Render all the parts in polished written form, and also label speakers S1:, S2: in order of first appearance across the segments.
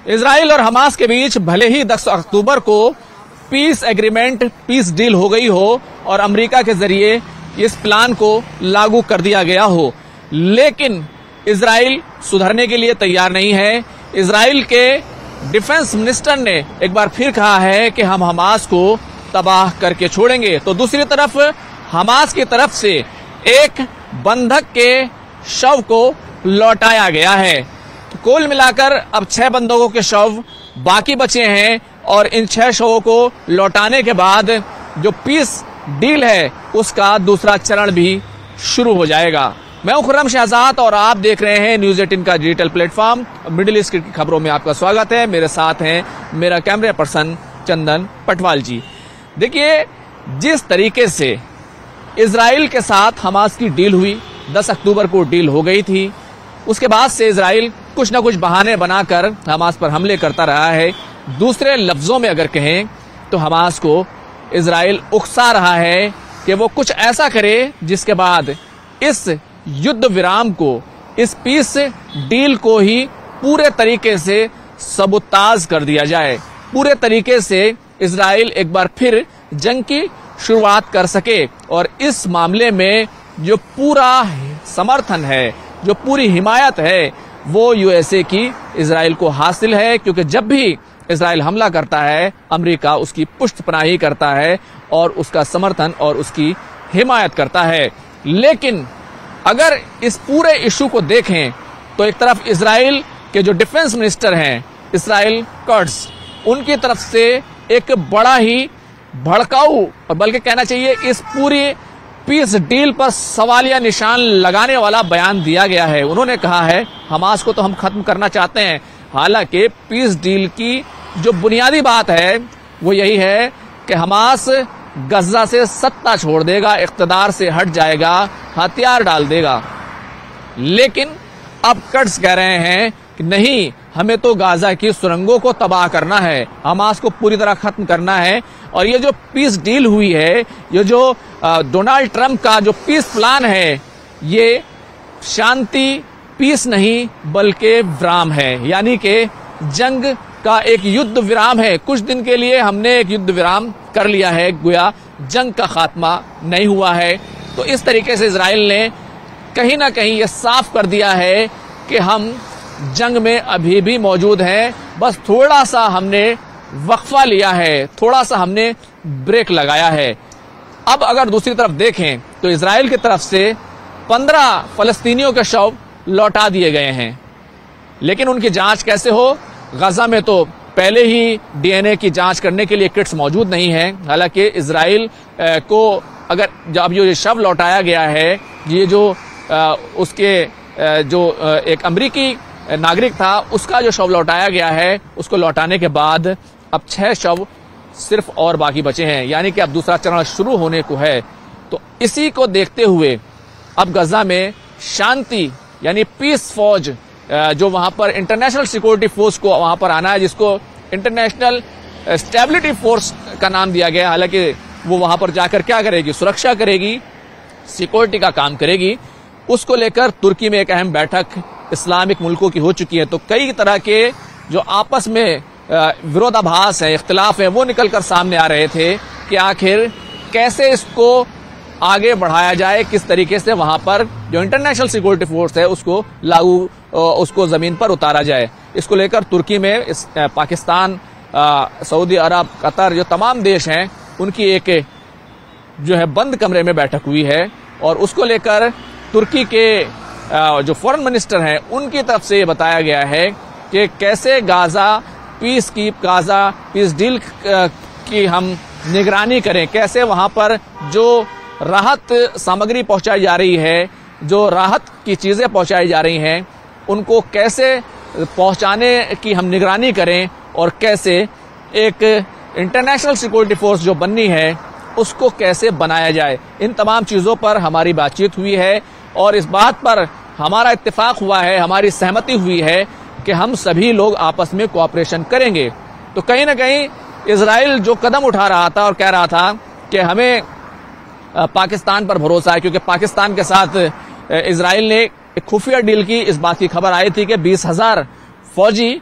S1: Israel और Hamas के बीच भले ही 10 अक्टूबर को पीस एग्रीमेंट, पीस डील हो गई हो और अमेरिका के जरिए इस प्लान को लागू कर दिया गया हो, लेकिन इजराइल सुधरने के लिए तैयार नहीं है। इजराइल के डिफेंस मिनिस्टर ने एक बार फिर कहा है कि हम हमास को तबाह करके छोड़ेंगे। तो दूसरी तरफ हमास की तरफ से एक बंधक के शव को लौटाया गया है। तो कुल मिलाकर अब 6 बंधकों के शव बाकी बचे हैं और इन 6 शवों को लौटाने के बाद जो पीस डील है उसका दूसरा चरण भी शुरू हो जाएगा। मैं हूं खुर्रम शहजाद और आप देख रहे हैं न्यूज 18 का डिजिटल प्लेटफॉर्म। मिडिल ईस्ट की खबरों में आपका स्वागत है। मेरे साथ हैं मेरा कैमरा पर्सन चंदन पटवाल जी। देखिए, जिस तरीके से इजराइल के साथ हमास की डील हुई, 10 अक्टूबर को डील हो गई थी, उसके बाद से इजराइल कुछ न कुछ बहाने बनाकर हमास पर हमले करता रहा है। दूसरे लफ्जों में अगर कहें तो हमास को इजराइल उकसा रहा है कि वो कुछ ऐसा करे जिसके बाद इस युद्ध विराम को, इस पीस डील को ही पूरे तरीके से सबूताज कर दिया जाए, पूरे तरीके से इजराइल एक बार फिर जंग की शुरुआत कर सके। और इस मामले में जो पूरा समर्थन है, जो पूरी हिमायत है, वो यूएसए की इजराइल को हासिल है, क्योंकि जब भी इजराइल हमला करता है अमेरिका उसकी पुष्टपनाही करता है और उसका समर्थन और उसकी हिमायत करता है। लेकिन अगर इस पूरे इशू को देखें तो एक तरफ इजराइल के जो डिफेंस मिनिस्टर हैं, इस्राइल कर्ट्ज, उनकी तरफ से एक बड़ा ही भड़काऊ और बल्कि कहना चाहिए इस पूरी पीस डील पर सवालिया निशान लगाने वाला बयान दिया गया है। उन्होंने कहा है हमास को तो हम खत्म करना चाहते हैं, हालांकि पीस डील की जो बुनियादी बात है वो यही है कि हमास गजा से सत्ता छोड़ देगा, इख्तिदार से हट जाएगा, हथियार डाल देगा। लेकिन अब कर्ट्ज कह रहे हैं कि नहीं, हमें तो गाजा की सुरंगों को तबाह करना है, हमास को पूरी तरह खत्म करना है। और ये जो पीस डील हुई है, ये जो डोनाल्ड ट्रंप का जो पीस प्लान है, ये शांति, पीस नहीं बल्कि विराम है, यानी कि जंग का एक युद्ध विराम है। कुछ दिन के लिए हमने एक युद्ध विराम कर लिया है, गोया जंग का खात्मा नहीं हुआ है। तो इस तरीके से इजराइल ने कहीं ना कहीं ये साफ कर दिया है कि हम जंग में अभी भी मौजूद हैं, बस थोड़ा सा हमने वक्फा लिया है, थोड़ा सा हमने ब्रेक लगाया है। अब अगर दूसरी तरफ देखें तो इजराइल की तरफ से 15 फलस्तीनियों के शव लौटा दिए गए हैं, लेकिन उनकी जांच कैसे हो? गजा में तो पहले ही डीएनए की जांच करने के लिए किट्स मौजूद नहीं है। हालांकि इजराइल को अगर जब ये शव लौटाया गया है, ये जो उसके जो एक अमेरिकी नागरिक था उसका जो शव लौटाया गया है, उसको लौटाने के बाद अब 6 शव सिर्फ और बाकी बचे हैं, यानी कि अब दूसरा चरण शुरू होने को है। तो इसी को देखते हुए अब गजा में शांति यानी पीस फौज, जो वहां पर इंटरनेशनल सिक्योरिटी फोर्स को वहां पर आना है, जिसको इंटरनेशनल स्टेबिलिटी फोर्स का नाम दिया गया, हालांकि वो वहां पर जाकर क्या करेगी? सुरक्षा करेगी, सिक्योरिटी का काम करेगी। उसको लेकर तुर्की में एक अहम बैठक इस्लामिक मुल्कों की हो चुकी है। तो कई तरह के जो आपस में विरोधाभास है, इख्तिलाफ है, वो निकलकर सामने आ रहे थे कि आखिर कैसे इसको आगे बढ़ाया जाए, किस तरीके से वहां पर जो इंटरनेशनल सिक्योरिटी फोर्स है उसको लागू, उसको जमीन पर उतारा जाए। इसको लेकर तुर्की में पाकिस्तान, सऊदी अरब, कतर, जो तमाम देश हैं, उनकी एक जो है बंद कमरे में बैठक हुई है। और उसको लेकर तुर्की के जो फॉरेन मिनिस्टर हैं उनकी तरफ से ये बताया गया है कि कैसे गाजा पीस डील की हम निगरानी करें, कैसे वहां पर जो राहत सामग्री पहुंचाई जा रही है, जो राहत की चीजें पहुंचाई जा रही हैं, उनको कैसे पहुंचाने की हम निगरानी करें और कैसे एक इंटरनेशनल सिक्योरिटी फोर्स जो बननी है उसको कैसे बनाया जाए। इन तमाम चीजों पर हमारी बातचीत हुई है और इस बात पर हमारा इत्तेफाक हुआ है, हमारी सहमति हुई है कि हम सभी लोग आपस में कोऑपरेशन करेंगे। तो कहीं ना कहीं इजराइल जो कदम उठा रहा था और कह रहा था कि हमें पाकिस्तान पर भरोसा है, क्योंकि पाकिस्तान के साथ इजराइल ने एक खुफिया डील की, इस बात की खबर आई थी कि 20,000 फौजी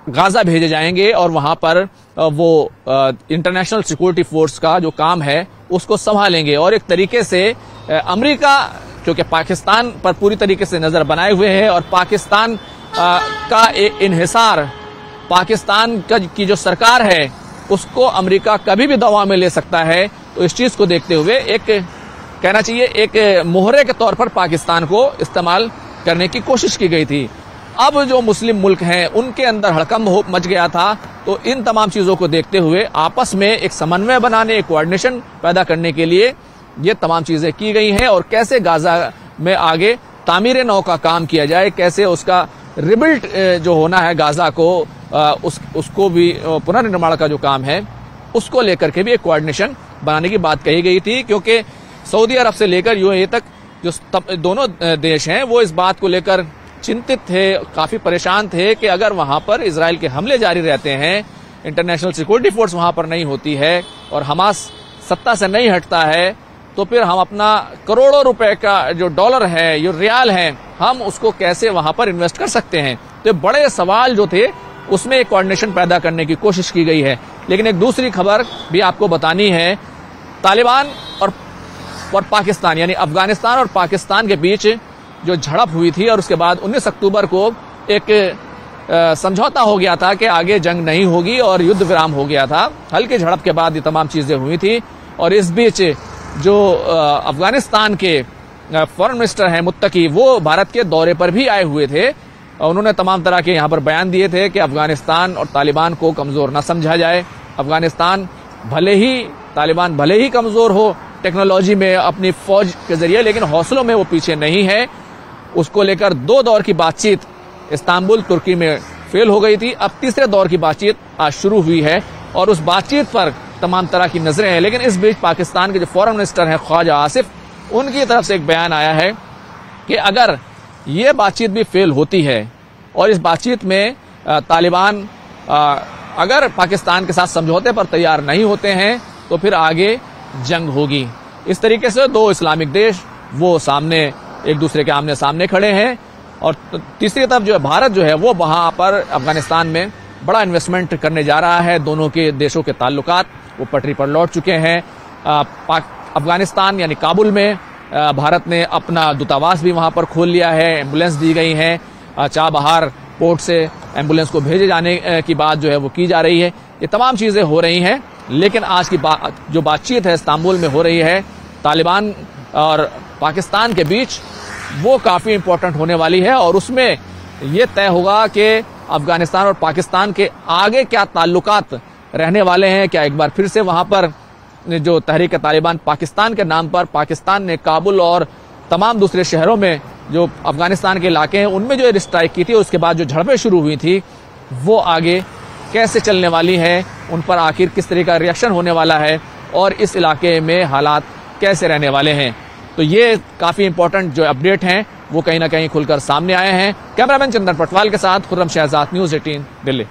S1: गाजा भेजे जाएंगे और वहां पर वो इंटरनेशनल सिक्योरिटी फोर्स का जो काम है उसको संभालेंगे। और एक तरीके से अमेरिका क्योंकि पाकिस्तान पर पूरी तरीके से नजर बनाए हुए है और पाकिस्तान का इन्हिसार, पाकिस्तान की जो सरकार है उसको अमेरिका कभी भी दबाव में ले सकता है। तो इस चीज को देखते हुए एक कहना चाहिए एक मोहरे के तौर पर पाकिस्तान को इस्तेमाल करने की कोशिश की गई थी। अब जो मुस्लिम मुल्क हैं उनके अंदर हड़कंप मच गया था। तो इन तमाम चीजों को देखते हुए आपस में एक समन्वय बनाने, एक कोऑर्डिनेशन पैदा करने के लिए ये तमाम चीजें की गई हैं। और कैसे गाजा में आगे तामीर नौ का काम किया जाए, कैसे उसका रिबिल्ट जो होना है गाजा को, उसको भी पुनर्निर्माण का जो काम है उसको लेकर के भी एक कोऑर्डिनेशन बनाने की बात कही गई थी। क्योंकि सऊदी अरब से लेकर यूएई तक जो दोनों देश हैं वो इस बात को लेकर चिंतित थे, काफी परेशान थे कि अगर वहां पर इजराइल के हमले जारी रहते हैं, इंटरनेशनल सिक्योरिटी फोर्स वहां पर नहीं होती है और हमास सत्ता से नहीं हटता है, तो फिर हम अपना करोड़ों रुपए का जो डॉलर है, जो रियाल है, हम उसको कैसे वहां पर इन्वेस्ट कर सकते हैं। तो बड़े सवाल जो थे उसमें एक कोऑर्डिनेशन पैदा करने की कोशिश की गई है। लेकिन एक दूसरी खबर भी आपको बतानी है, तालिबान और पाकिस्तान यानी अफगानिस्तान और पाकिस्तान के बीच जो झड़प हुई थी और उसके बाद 19 अक्टूबर को एक समझौता हो गया था कि आगे जंग नहीं होगी और युद्ध विराम हो गया था। हल्की झड़प के बाद ये तमाम चीजें हुई थी। और इस बीच जो अफगानिस्तान के फॉरेन मिनिस्टर हैं मुत्तकी, वो भारत के दौरे पर भी आए हुए थे। उन्होंने तमाम तरह के यहाँ पर बयान दिए थे कि अफगानिस्तान और तालिबान को कमजोर न समझा जाए। अफगानिस्तान तालिबान भले ही कमजोर हो टेक्नोलॉजी में अपनी फौज के जरिए, लेकिन हौसलों में वो पीछे नहीं है। उसको लेकर 2 दौर की बातचीत इस्तांबुल तुर्की में फेल हो गई थी। अब तीसरे दौर की बातचीत आज शुरू हुई है और उस बातचीत पर तमाम तरह की नजरें हैं। लेकिन इस बीच पाकिस्तान के जो फॉरेन मिनिस्टर हैं ख्वाजा आसिफ, उनकी तरफ से एक बयान आया है कि अगर ये बातचीत भी फेल होती है और इस बातचीत में तालिबान अगर पाकिस्तान के साथ समझौते पर तैयार नहीं होते हैं तो फिर आगे जंग होगी। इस तरीके से 2 इस्लामिक देश वो सामने एक दूसरे के आमने सामने खड़े हैं। और तीसरी तरफ जो है भारत जो है वो वहां पर अफगानिस्तान में बड़ा इन्वेस्टमेंट करने जा रहा है। दोनों के देशों के ताल्लुकात वो पटरी पर लौट चुके हैं। अफगानिस्तान यानी काबुल में भारत ने अपना दूतावास भी वहां पर खोल लिया है। एम्बुलेंस दी गई है, चाबहार पोर्ट से एम्बुलेंस को भेजे जाने की बात जो है वो की जा रही है। ये तमाम चीजें हो रही हैं। लेकिन आज की जो बातचीत है इस्तांबुल में हो रही है तालिबान और पाकिस्तान के बीच, वो काफी इंपॉर्टेंट होने वाली है। और उसमें यह तय होगा कि अफगानिस्तान और पाकिस्तान के आगे क्या ताल्लुकात रहने वाले हैं। क्या एक बार फिर से वहां पर जो तहरीक तालिबान पाकिस्तान के नाम पर पाकिस्तान ने काबुल और तमाम दूसरे शहरों में जो अफगानिस्तान के इलाके हैं उनमें जो एयर स्ट्राइक की थी, उसके बाद जो झड़पें शुरू हुई थी, वो आगे कैसे चलने वाली है, उन पर आखिर किस तरह का रिएक्शन होने वाला है और इस इलाके में हालात कैसे रहने वाले हैं। तो ये काफी इंपॉर्टेंट जो अपडेट हैं वो कहीं ना कहीं खुलकर सामने आए हैं। कैमरामैन चंदन पटवाल के साथ खुर्रम शहजाद, न्यूज़ 18 दिल्ली।